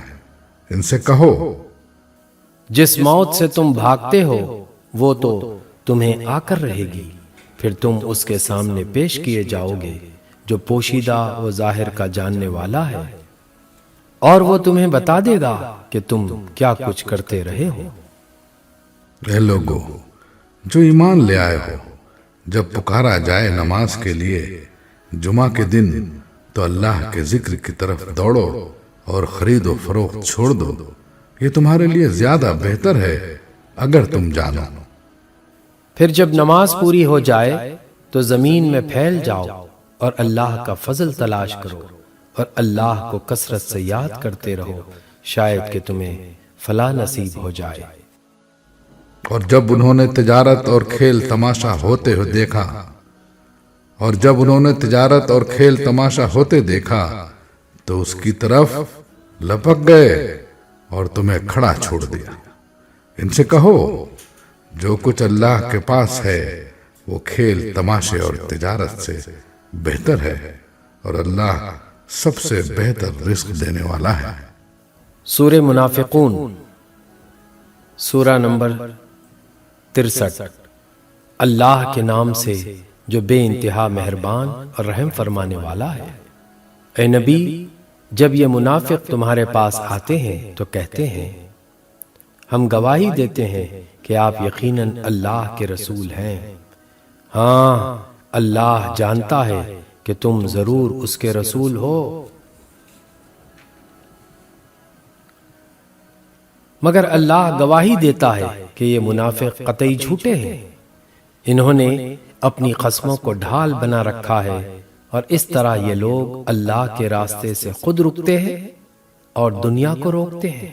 ان سے کہو، جس موت سے تم بھاگتے ہو وہ تو تمہیں آ کر رہے گی، پھر تم اس کے سامنے پیش کیے جاؤ گے جو پوشیدہ و ظاہر کا جاننے والا ہے، اور وہ تمہیں بتا دے گا کہ تم کیا کچھ کرتے رہے ہو۔ اے لوگو جو ایمان لے آئے ہو، جب پکارا جائے نماز کے لیے جمعہ کے دن تو اللہ کے ذکر کی طرف دوڑو اور خرید و فروخت چھوڑ دو، یہ تمہارے لیے زیادہ بہتر ہے اگر تم جانو۔ پھر جب نماز پوری ہو جائے تو زمین میں پھیل جاؤ اور اللہ کا فضل تلاش کرو اور اللہ کو کثرت سے یاد کرتے رہو، شاید کہ تمہیں فلاح نصیب ہو جائے۔ اور جب انہوں نے تجارت اور کھیل تماشا ہوتے ہوئے دیکھا تو اس کی طرف لپک گئے اور تمہیں کھڑا چھوڑ دیا۔ ان سے کہو جو کچھ اللہ کے پاس ہے وہ کھیل تماشے اور تجارت سے بہتر ہے، اور اللہ سب سے بہتر رزق دینے والا ہے۔ سورہ منافقون، سورہ نمبر 63۔ اللہ کے نام سے جو بے انتہا مہربان اور رحم فرمانے والا ہے۔ اے نبی، جب یہ منافق تمہارے پاس آتے ہیں تو کہتے ہیں ہم گواہی دیتے ہیں کہ آپ یقیناً اللہ کے رسول ہیں۔ ہاں، اللہ جانتا ہے کہ تم ضرور اس کے رسول ہو، مگر اللہ گواہی دیتا ہے کہ یہ منافق قطعی جھوٹے ہیں۔ انہوں نے اپنی قسموں کو ڈھال بنا رکھا ہے، اور اس طرح یہ لوگ اللہ کے راستے سے خود رکتے ہیں اور دنیا کو روکتے ہیں۔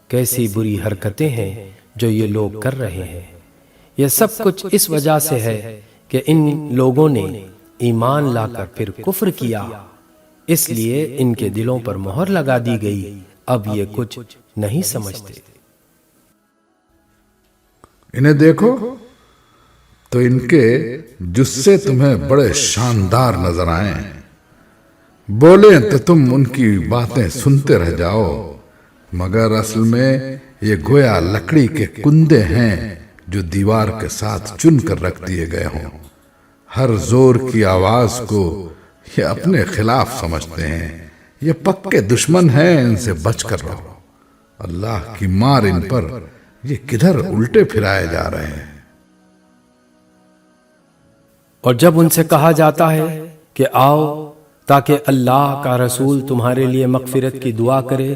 کیسی بری حرکتیں ہیں جو یہ لوگ کر رہے ہیں۔ یہ سب کچھ اس وجہ سے ہے کہ ان لوگوں نے ایمان لا کر پھر کفر کیا، اس لیے ان کے دلوں پر مہر لگا دی گئی، اب یہ کچھ نہیں سمجھتے۔ انہیں دیکھو تو ان کے جسے تمہیں بڑے شاندار نظر آئیں، بولیں تو تم ان کی باتیں سنتے رہ جاؤ، مگر اصل میں یہ گویا لکڑی کے کندے ہیں جو دیوار کے ساتھ چن کر رکھ دیے گئے ہوں۔ ہر زور کی آواز کو یہ اپنے خلاف سمجھتے ہیں، یہ پکے دشمن ہیں، ان سے بچ کر رہو۔ اللہ کی مار ان پر، یہ کدھر الٹے پھرائے جا رہے ہیں۔ اور جب ان سے کہا جاتا ہے کہ آؤ تاکہ اللہ کا رسول تمہارے لیے مغفرت کی دعا کرے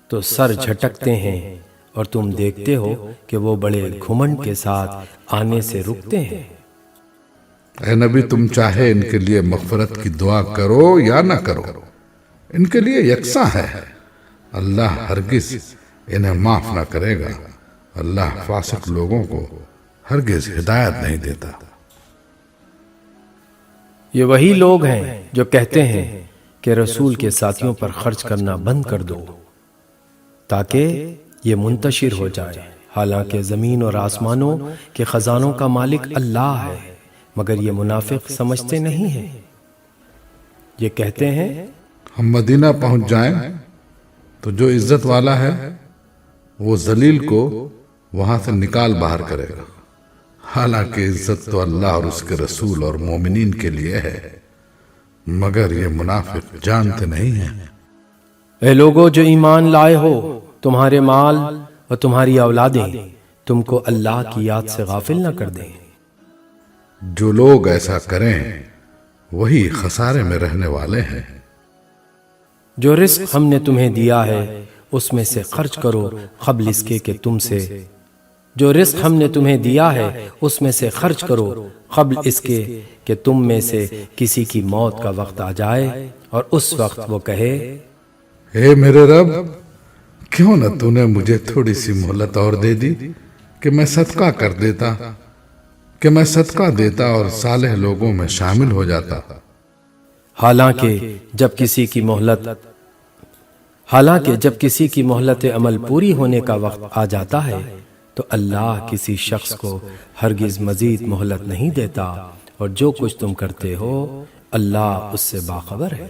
تو سر جھٹکتے ہیں، اور تم دیکھتے ہو کہ وہ بڑے گھمنڈ کے ساتھ آنے سے رکتے ہیں۔ اے نبی، تم چاہے ان کے لیے مغفرت کی دعا کرو یا نہ کرو، ان کے لیے یکساں ہے، اللہ ہرگز انہیں معاف نہ کرے گا۔ اللہ فاسق لوگوں کو ہرگز ہدایت نہیں دیتا۔ یہ وہی لوگ ہیں جو کہتے ہیں کہ رسول کے ساتھیوں پر خرچ کرنا بند کر دو تاکہ یہ منتشر ہو جائے، حالانکہ زمین اور آسمانوں کے خزانوں کا مالک اللہ ہے، مگر یہ منافق سمجھتے نہیں ہیں۔ یہ کہتے ہیں ہم مدینہ پہنچ جائیں تو جو عزت والا ہے وہ ذلیل کو وہاں سے نکال باہر کرے گا، حالانکہ عزت تو اللہ اور اس کے رسول اور مومنین کے لیے ہے، مگر یہ منافق جانتے نہیں ہیں۔ اے لوگو جو ایمان لائے ہو، تمہارے مال اور تمہاری اولادیں تم کو اللہ کی یاد سے غافل نہ کر دیں۔ جو لوگ ایسا کریں وہی خسارے میں رہنے والے ہیں۔ جو رزق ہم نے تمہیں دیا ہے اس میں سے خرچ کرو قبل اس کے کہ تم سے جو رزق ہم نے تمہیں دیا ہے اس میں سے خرچ کرو قبل اس کے کہ تم میں سے کسی کی موت کا وقت آ جائے اور اس وقت وہ کہے اے میرے رب، کیوں نہ تو نے مجھے تھوڑی سی مہلت اور دے دی کہ میں صدقہ دیتا اور صالح لوگوں میں شامل ہو جاتا۔ حالانکہ جب کسی کی مہلت عمل پوری ہونے کا وقت آ جاتا ہے تو اللہ کسی شخص کو ہرگز مزید مہلت نہیں دیتا، اور جو کچھ تم کرتے ہو اللہ اس سے باخبر ہے۔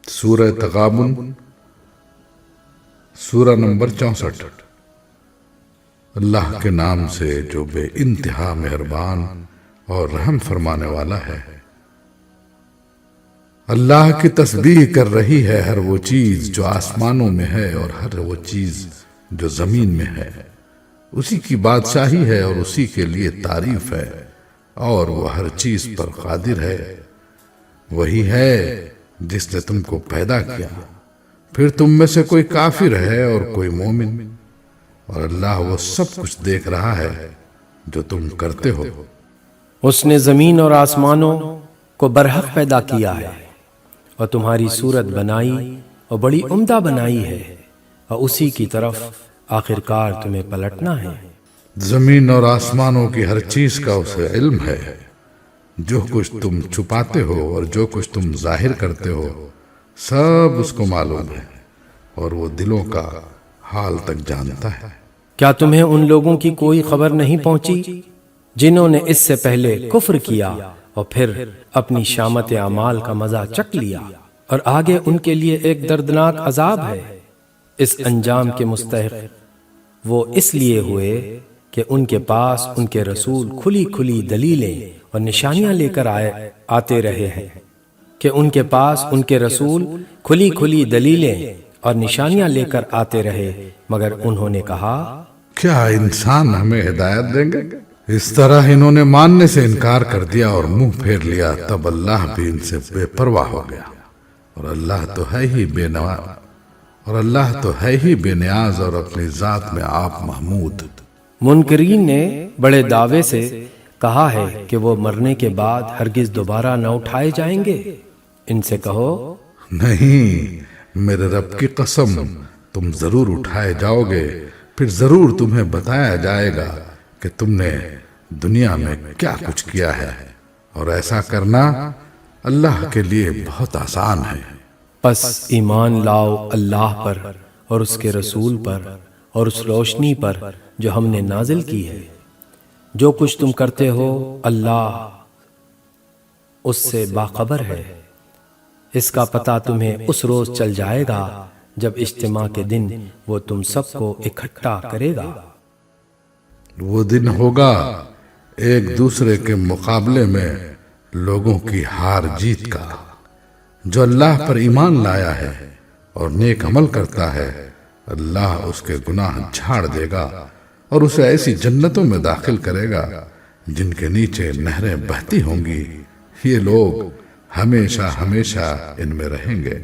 سورہ تغابن، سورہ نمبر 64۔ اللہ کے نام سے جو بے انتہا مہربان اور رحم فرمانے والا ہے۔ اللہ کی تسبیح کر رہی ہے ہر وہ چیز جو آسمانوں میں ہے اور ہر وہ چیز جو زمین میں ہے، اسی کی بادشاہی ہے اور اسی کے لیے تعریف ہے، اور وہ ہر چیز پر قادر ہے۔ وہی ہے جس نے تم کو پیدا کیا، پھر تم میں سے کوئی کافر ہے اور کوئی مومن، اور اللہ وہ سب کچھ دیکھ رہا ہے جو تم کرتے ہو۔ اس نے زمین اور آسمانوں کو برحق پیدا کیا ہے، اور تمہاری صورت بنائی اور بڑی عمدہ بنائی ہے، اور اسی کی طرف آخرکار تمہیں پلٹنا ہے۔ زمین اور آسمانوں کی ہر چیز کا اسے علم ہے، جو کچھ تم چھپاتے ہو اور جو کچھ تم ظاہر کرتے ہو سب اس کو معلوم ہے، اور وہ دلوں کا حال تک جانتا ہے۔ کیا تمہیں ان لوگوں کی کوئی خبر نہیں پہنچی جنہوں نے اس سے پہلے کفر کیا اور پھر اپنی شامت اعمال کا مزہ چکھ لیا، اور آگے ان کے لیے ایک دردناک عذاب ہے؟ اس انجام کے مستحق وہ اس لیے ہوئے کہ ان کے پاس ان کے رسول کھلی کھلی دلیلیں اور نشانیاں لے کر آتے رہے ہیں، کہ ان کے پاس ان کے رسول کھلی کھلی دلیلیں اور نشانیاں لے کر آتے رہے، مگر انہوں نے کہا کیا انسان ہمیں ہدایت دیں گے؟ اس طرح انہوں نے ماننے سے انکار کر دیا اور منہ پھیر لیا، تب اللہ بھی ان سے بے پرواہ ہو گیا، اور اللہ تو ہے ہی بے نیاز اور اپنی ذات میں آپ محمود۔ منکرین نے بڑے دعوے سے کہا ہے کہ وہ مرنے کے بعد ہرگز دوبارہ نہ اٹھائے جائیں گے۔ ان سے کہو نہیں، میرے رب کی قسم، تم ضرور اٹھائے جاؤ گے، پھر ضرور تمہیں بتایا جائے گا کہ تم نے دنیا میں کیا کچھ کیا ہے، اور ایسا کرنا اللہ کے لیے بہت آسان ہے۔ پس ایمان لاؤ اللہ پر اور اس کے رسول پر اور اس روشنی پر جو ہم نے نازل کی ہے۔ جو کچھ تم کرتے ہو اللہ اس سے باخبر ہے۔ اس کا پتہ تمہیں اس روز چل جائے گا جب اجتماع کے دن وہ تم سب کو اکٹھا کرے گا۔ وہ دن ہوگا ایک دوسرے کے مقابلے میں لوگوں کی ہار جیت کا۔ جو اللہ پر ایمان لایا ہے اور نیک عمل کرتا ہے، اللہ اس کے گناہ جھاڑ دے گا اور اسے ایسی جنتوں میں داخل کرے گا جن کے نیچے نہریں بہتی ہوں گی۔ یہ لوگ ہمیشہ ہمیشہ ان میں رہیں گے،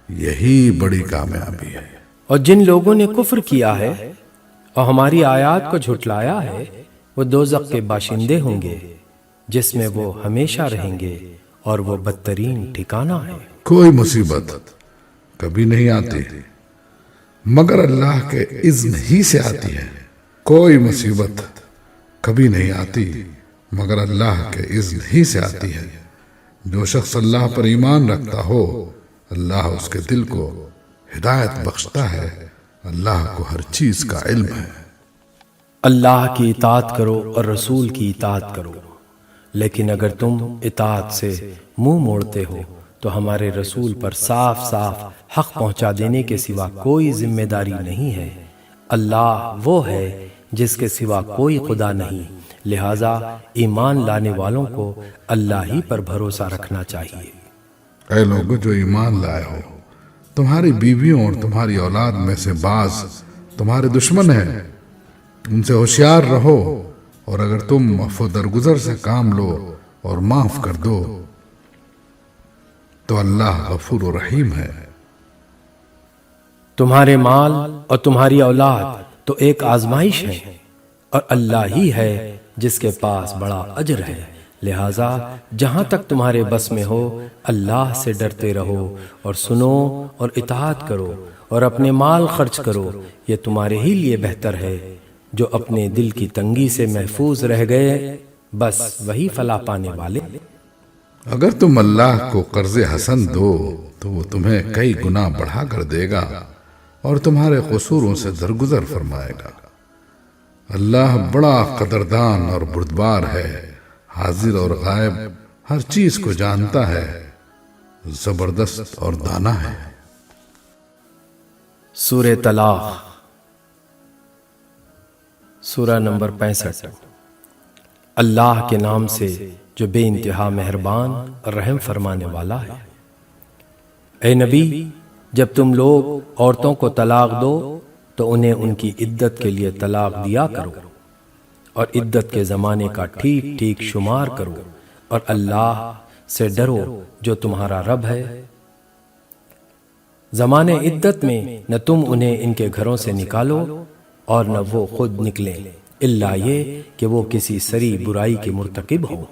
یہی بڑی کامیابی ہے۔ اور جن لوگوں نے کفر کیا ہے اور ہماری آیات کو جھٹلایا ہے، وہ دوزخ کے باشندے ہوں گے جس میں وہ ہمیشہ رہیں گے، اور وہ بدترین ٹھکانہ ہے۔ کوئی مصیبت کبھی نہیں آتی مگر اللہ کے اذن ہی سے آتی ہے۔ کوئی مصیبت کبھی نہیں آتی مگر اللہ کے اذن ہی سے آتی ہے۔ جو شخص اللہ پر ایمان رکھتا ہو، اللہ اس کے دل کو ہدایت بخشتا ہے۔ اللہ کو ہر چیز کا علم ہے۔ اللہ کی اطاعت کرو اور رسول کی اطاعت کرو، لیکن اگر تم اطاعت سے منہ موڑتے ہو تو ہمارے رسول پر صاف صاف حق پہنچا دینے کے سوا کوئی ذمہ داری نہیں ہے۔ اللہ وہ ہے جس کے سوا کوئی خدا نہیں، لہذا ایمان لانے والوں کو اللہ ہی پر بھروسہ رکھنا چاہیے۔ اے لوگو جو ایمان لائے ہو، تمہاری بیویوں اور تمہاری اولاد میں سے بعض تمہارے دشمن ہیں، ان سے ہوشیار رہو، اور اگر تم عفو درگزر سے کام لو اور معاف کر دو تو اللہ غفور و رحیم ہے۔ تمہارے مال اور تمہاری اولاد تو ایک آزمائش ہے، اور اللہ ہی ہے جس کے پاس بڑا اجر ہے، لہذا جہاں تک تمہارے بس میں ہو اللہ سے ڈرتے رہو اور سنو اور اطاعت کرو اور اپنے مال خرچ کرو، یہ تمہارے ہی لیے بہتر ہے۔ جو اپنے دل کی تنگی سے محفوظ رہ گئے، بس وہی فلاح پانے والے۔ اگر تم اللہ کو قرض حسن دو تو وہ تمہیں کئی گنا بڑھا کر دے گا اور تمہارے قصوروں سے درگزر فرمائے گا۔ اللہ بڑا قدردان اور بردبار ہے، حاضر اور غائب ہر چیز کو جانتا ہے، زبردست اور دانا ہے۔ سورہ طلاق، سورہ نمبر 65۔ اللہ کے نام سے جو بے انتہا مہربان اور رحم فرمانے والا ہے۔ اے نبی، جب تم لوگ عورتوں کو طلاق دو تو انہیں ان کی عدت کے لیے طلاق دیا کرو، اور عدت کے زمانے کا ٹھیک ٹھیک شمار کرو، اور اللہ سے ڈرو جو تمہارا رب ہے۔ زمانے عدت میں نہ تم انہیں ان کے گھروں سے نکالو اور نہ وہ خود نکلیں، الا یہ کہ وہ کسی سری برائی کے مرتکب ہو۔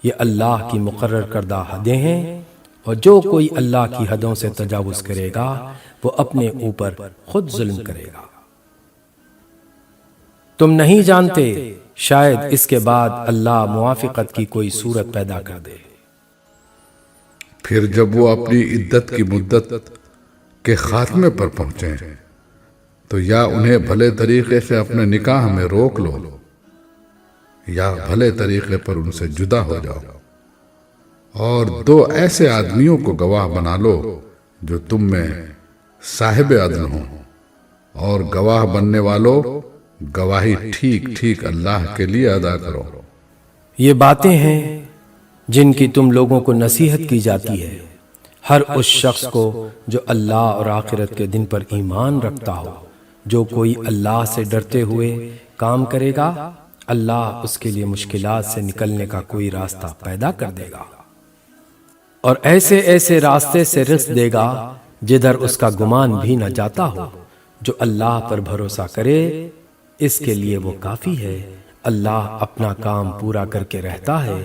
یہ اللہ کی مقرر کردہ حدیں ہیں، اور جو کوئی اللہ کی حدوں سے تجاوز کرے گا وہ اپنے اوپر خود ظلم کرے گا۔ تم نہیں جانتے شاید اس کے بعد اللہ موافقت کی کوئی صورت پیدا کر دے۔ پھر جب وہ اپنی عدت کی مدت کے خاتمے پر پہنچیں تو یا انہیں بھلے طریقے سے اپنے نکاح میں روک لو یا بھلے طریقے پر ان سے جدا ہو جاؤ، اور 2 ایسے آدمیوں کو گواہ بنا لو جو تم میں صاحب عدل ہوں، اور گواہ بننے والوں گواہی ٹھیک ٹھیک اللہ کے لیے ادا کرو۔ یہ باتیں ہیں جن کی تم لوگوں کو نصیحت کی جاتی ہے، ہر اس شخص کو جو اللہ اور آخرت کے دن پر ایمان رکھتا ہو۔ جو کوئی اللہ سے ڈرتے ہوئے کام کرے گا، اللہ اس کے لیے مشکلات سے نکلنے کا کوئی راستہ پیدا کر دے گا، اور ایسے ایسے راستے سے رزق دے گا جدھر اس کا گمان بھی نہ جاتا ہو۔ جو اللہ پر بھروسہ کرے اس کے لیے وہ کافی ہے۔ اللہ اپنا کام پورا کر کے رہتا ہے۔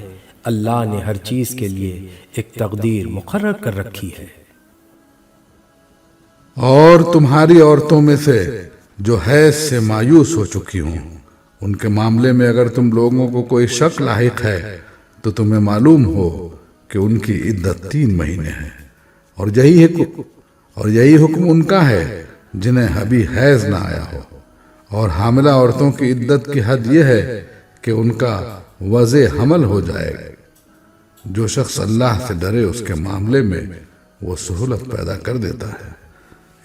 اللہ نے ہر چیز کے لیے ایک تقدیر مقرر کر رکھی ہے۔ اور تمہاری عورتوں میں سے جو حیض سے مایوس ہو چکی ہوں، ان کے معاملے میں اگر تم لوگوں کو کوئی شک لاحق ہے تو تمہیں معلوم ہو کہ ان کی عدت 3 مہینے ہے، اور یہی حکم ان کا ہے جنہیں ابھی حیض نہ آیا ہو۔ اور حاملہ عورتوں کی عدت کی حد یہ ہے کہ ان کا وضع حمل ہو جائے گا۔ جو شخص اللہ سے ڈرے اس کے معاملے میں وہ سہولت پیدا کر دیتا ہے۔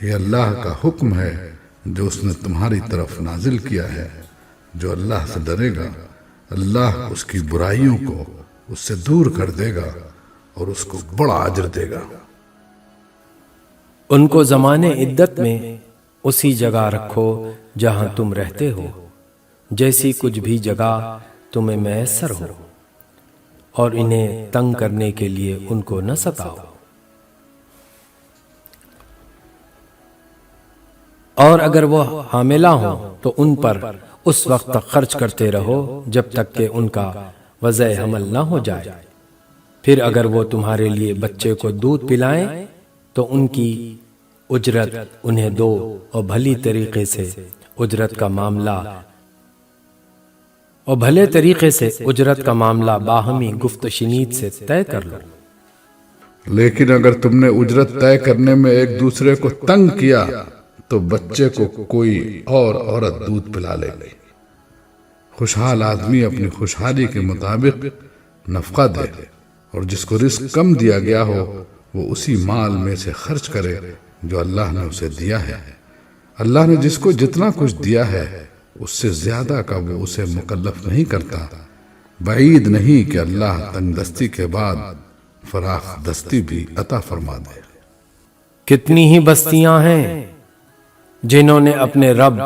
یہ اللہ کا حکم ہے جو اس نے تمہاری طرف نازل کیا ہے۔ جو اللہ سے ڈرے گا اللہ اس کی برائیوں کو اس سے دور کر دے گا اور اس کو بڑا اجر دے گا۔ ان کو زمانے عدت میں اسی جگہ رکھو جہاں تم رہتے ہو، جیسی کچھ بھی جگہ تمہیں میسر ہو، اور انہیں تنگ کرنے کے لیے ان کو نہ ستاؤ۔ اور اگر وہ حاملہ ہوں تو ان پر اس وقت تک خرچ کرتے رہو جب تک کہ ان کا وضع حمل نہ ہو جائے۔ پھر اگر وہ تمہارے لیے بچے کو دودھ پلائیں تو ان کی اجرت انہیں دو، اور بھلی طریقے سے اجرت کا معاملہ باہمی گفت و شنید سے طے کر لو۔ لیکن اگر تم نے اجرت طے کرنے میں ایک دوسرے کو تنگ کیا تو بچے کو کوئی اور عورت دودھ پلا لے گی۔ خوشحال آدمی اپنی خوشحالی کے مطابق نفقہ دے، اور جس کو رزق کم دیا گیا ہو وہ اسی مال میں سے خرچ کرے جو اللہ نے اسے دیا ہے۔ اللہ نے جس کو جتنا کچھ دیا ہے اس سے زیادہ کا وہ اسے مکلف نہیں کرتا۔ بعید نہیں کہ اللہ تنگ دستی کے بعد فراخ دستی بھی عطا فرما دے۔ کتنی ہی بستیاں ہیں جنہوں نے اپنے رب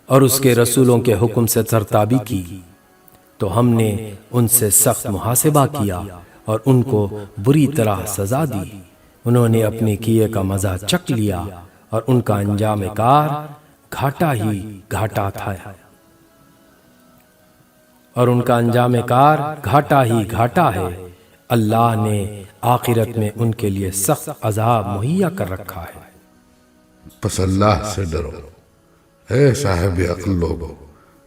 اور اس کے رسولوں کے حکم سے سرتابی کی، تو ہم نے ان سے سخت محاسبہ کیا اور ان کو بری طرح سزا دی۔ انہوں نے اپنے کیے کا مزہ چکھ لیا اور ان کا انجام کار گھاٹا ہی گھاٹا تھا، ہے۔ اللہ نے آخرت میں ان کے لیے سخت عذاب مہیا کر رکھا ہے۔ پس اللہ سے ڈرو اے صاحب عقل لوگو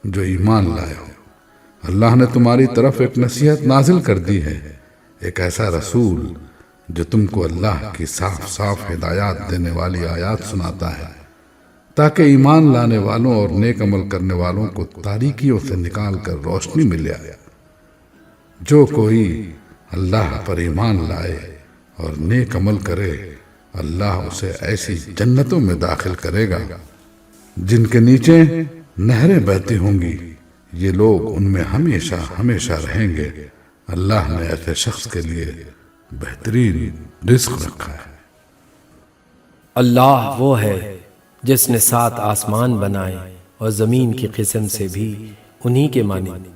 جو ایمان لائے ہو۔ اللہ نے تمہاری طرف ایک نصیحت نازل کر دی ہے، ایک ایسا رسول جو تم کو اللہ کی صاف صاف ہدایات دینے والی آیات سناتا ہے، تاکہ ایمان لانے والوں اور نیک عمل کرنے والوں کو تاریکیوں سے نکال کر روشنی مل جائے۔ جو کوئی اللہ پر ایمان لائے اور نیک عمل کرے اللہ اسے ایسی جنتوں میں داخل کرے گا جن کے نیچے نہریں بہتی ہوں گی، یہ لوگ ان میں ہمیشہ ہمیشہ رہیں گے۔ اللہ نے ایسے شخص کے لیے بہترین رزق رکھا ہے۔ اللہ وہ ہے جس نے 7 آسمان بنائے اور زمین کی قسم سے بھی انہی کے مانند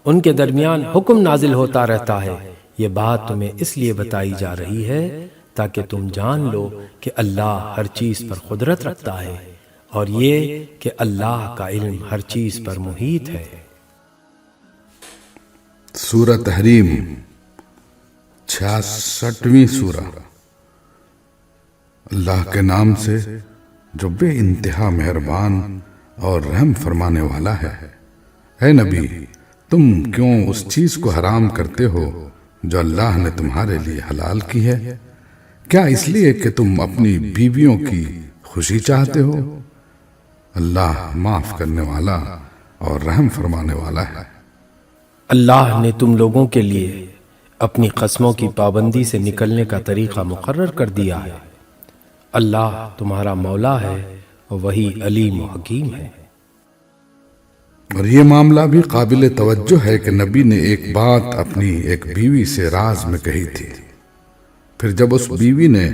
ان کے درمیان حکم نازل ہوتا رہتا ہے۔ یہ بات تمہیں اس لیے بتائی جا رہی ہے تاکہ تم جان لو کہ اللہ ہر چیز پر قدرت رکھتا ہے، اور یہ کہ اللہ کا علم ہر چیز پر محیط ہے۔ سورہ تحریم 66ویں سورہ۔ اللہ کے نام سے جو بے انتہا مہربان اور رحم فرمانے والا ہے۔ اے نبی، تم کیوں اس چیز کو حرام کرتے ہو جو اللہ نے تمہارے لیے حلال کی ہے؟ کیا اس لیے کہ تم اپنی بیویوں کی خوشی چاہتے ہو؟ اللہ معاف کرنے والا اور رحم فرمانے والا ہے۔ اللہ نے تم لوگوں کے لیے اپنی قسموں کی پابندی سے نکلنے کا طریقہ مقرر کر دیا ہے۔ اللہ تمہارا مولا ہے اور وہی علیم و حکیم ہے۔ اور یہ معاملہ بھی قابل توجہ ہے کہ نبی نے ایک بات اپنی ایک بیوی سے راز میں کہی تھی، پھر جب اس بیوی نے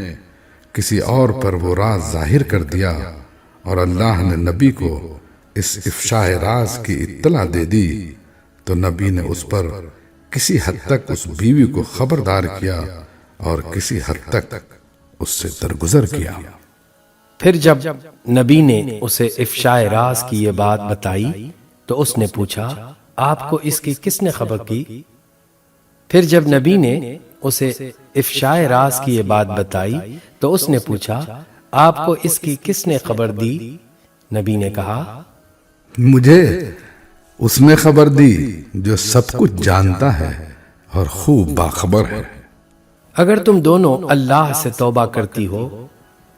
کسی اور پر وہ راز ظاہر کر دیا اور اللہ نے نبی کو اس افشاء راز کی اطلاع دے دی تو نبی نے اس پر کسی حد تک اس بیوی کو خبردار کیا اور کسی حد تک اس سے درگزر کیا۔ پھر جب نبی نے اسے افشاء راز کی یہ بات بتائی تو اس نے پوچھا، آپ کو اس کی کس نے خبر کی؟ پھر جب نبی نے اسے افشاء راز کی یہ بات بتائی تو اس نے پوچھا، آپ کو اس کی کس نے خبر دی؟ نبی نے کہا، مجھے اس نے خبر دی جو سب کچھ جانتا ہے اور خوب باخبر ہے۔ اگر تم دونوں اللہ سے توبہ کرتی ہو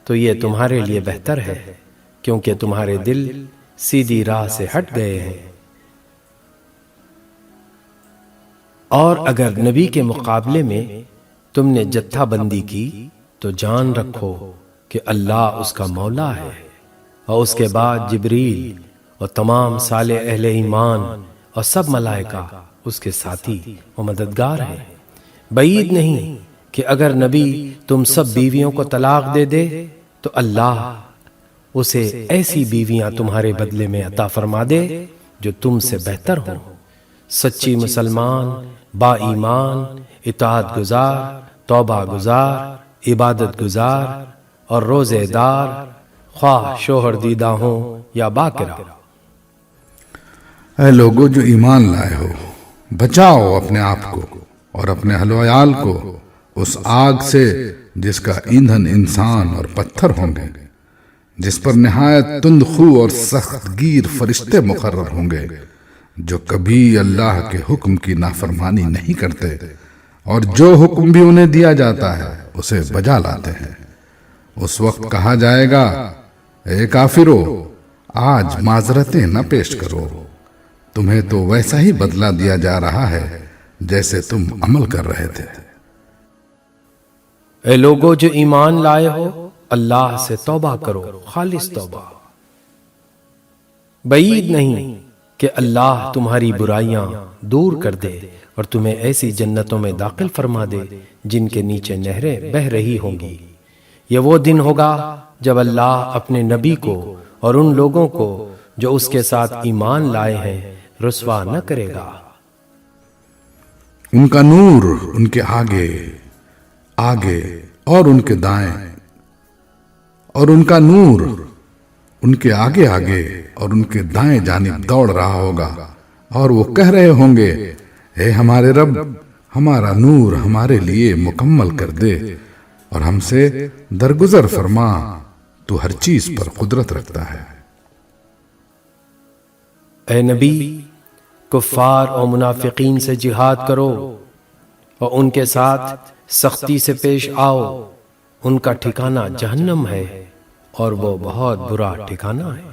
تو یہ تمہارے لیے بہتر ہے، کیونکہ تمہارے دل سیدھی راہ سے ہٹ گئے ہیں۔ اور اگر نبی کے مقابلے میں تم نے جتھا بندی کی تو جان رکھو کہ اللہ اس کا مولا ہے، اور اس کے بعد جبریل اور تمام صالح اہل ایمان اور سب ملائکہ اس کے ساتھی و مددگار ہیں۔ بعید نہیں کہ اگر نبی تم سب بیویوں کو طلاق دے دے تو اللہ اسے ایسی بیویاں تمہارے بدلے میں عطا فرما دے جو تم سے بہتر ہوں۔ سچی مسلمان، با ایمان، اطاعت گزار، توبہ گزار، عبادت گزار اور روزے دار، خواہ شوہر دیدہ ہوں یا باکرہ۔ اے لوگوں جو ایمان لائے ہو، بچاؤ اپنے آپ کو اور اپنے اہل و عیال کو اس آگ سے جس کا ایندھن انسان اور پتھر ہوں گے، جس پر نہایت تند خو اور سخت گیر فرشتے مقرر ہوں گے جو کبھی اللہ کے حکم کی نافرمانی نہیں کرتے، اور جو حکم بھی انہیں دیا جاتا ہے اسے بجا لاتے ہیں۔ اس وقت کہا جائے گا، اے کافرو، آج معذرتیں نہ پیش کرو، تمہیں تو ویسا ہی بدلہ دیا جا رہا ہے جیسے تم عمل کر رہے تھے۔ اے لوگو جو ایمان لائے ہو، اللہ سے توبہ کرو، خالص توبہ۔ بعید نہیں کہ اللہ تمہاری برائیاں دور کر دے اور تمہیں ایسی جنتوں میں داخل فرما دے جن کے نیچے نہریں بہہ رہی ہوں گی۔ یہ وہ دن ہوگا جب اللہ اپنے نبی کو اور ان لوگوں کو جو اس کے ساتھ ایمان لائے ہیں رسوا نہ کرے گا۔ ان کا نور ان کے آگے آگے اور ان کے دائیں، اور ان کا نور ان کے آگے آگے اور ان کے دائیں جانب دوڑ رہا ہوگا، اور وہ کہہ رہے ہوں گے، اے ہمارے رب، ہمارا نور ہمارے لیے مکمل کر دے اور ہم سے درگزر فرما، تو ہر چیز پر قدرت رکھتا ہے۔ اے نبی، کفار اور منافقین سے جہاد کرو اور ان کے ساتھ سختی سے پیش آؤ، ان کا ٹھکانہ جہنم ہے اور وہ بہت برا ٹھکانہ ہے۔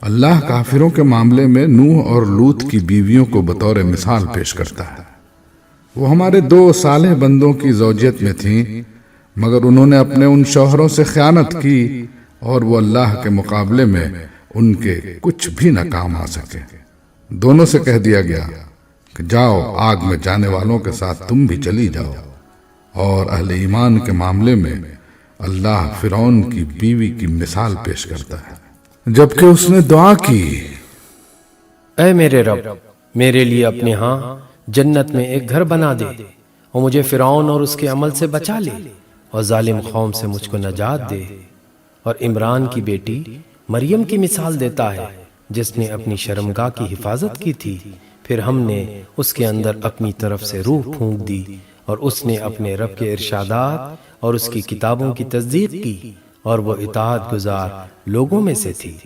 اللہ کافروں کے معاملے میں نوح اور لوط کی بیویوں کو بطور مثال پیش کرتا ہے۔ وہ ہمارے 2 صالح بندوں کی زوجیت میں تھیں، مگر انہوں نے اپنے ان شوہروں سے خیانت کی اور وہ اللہ کے مقابلے میں ان کے کچھ بھی نہ کام آ سکے۔ دونوں سے کہہ دیا گیا کہ جاؤ، آگ میں جانے والوں کے ساتھ تم بھی چلی جاؤ، اور اہل ایمان کے معاملے میں اللہ فرعون کی بیوی کی مثال پیش کرتا ہے جبکہ اس نے دعا کی، اے میرے رب، میرے لیے اپنے ہاں جنت میں ایک گھر بنا دے اور مجھے فرعون اور اس کے عمل سے بچا لے اور ظالم قوم سے مجھ کو نجات دے۔ اور عمران کی بیٹی مریم کی مثال دیتا ہے جس نے اپنی شرمگاہ کی حفاظت کی تھی، پھر ہم نے اس کے اندر اپنی طرف سے روح پھونک دی اور اس نے اپنے رب کے ارشادات اور اس کی کتابوں کی تصدیق کی اور وہ اطاعت گزار لوگوں میں سے تھی۔